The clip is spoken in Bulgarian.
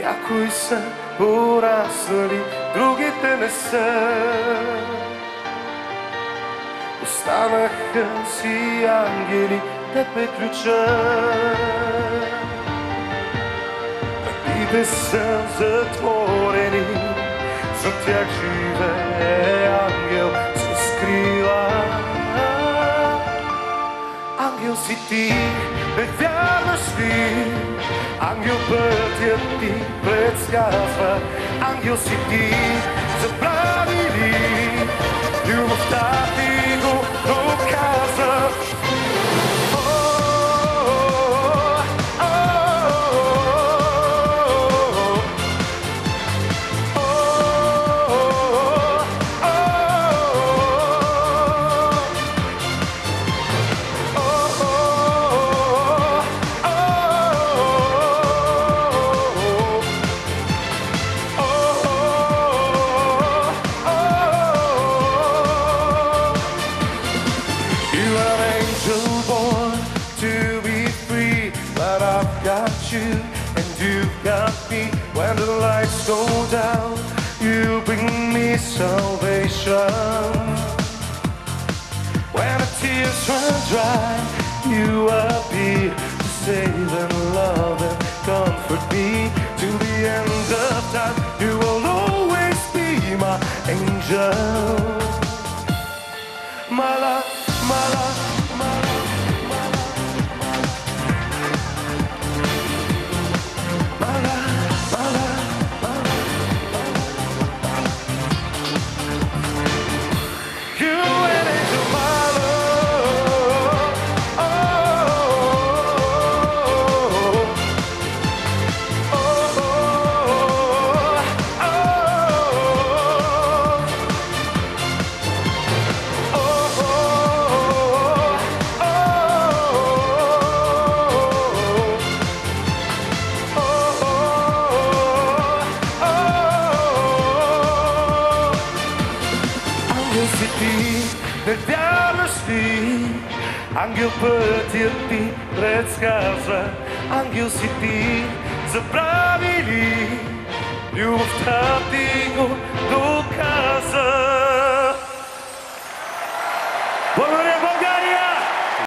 Някои са пораснали, другите не са. Останаха си ангели, теб е ключа. Вратите са затворени, за тях живее ангел с крила. Ангел си ти, не вярваш ли? Ангел пътят ти предсказва. Ангел си ти, забрави ли? Любовта ти го доказа. You and you've got me. When the lights go down, you bring me salvation. When the tears run dry, you appear to save and love and comfort me. Till the end of time, you will always be my angel. My love, my love. Не вярваш ли? Ангел пътят ти предсказва. Ангел си ти, забрави ли? Любовта ти го доказа.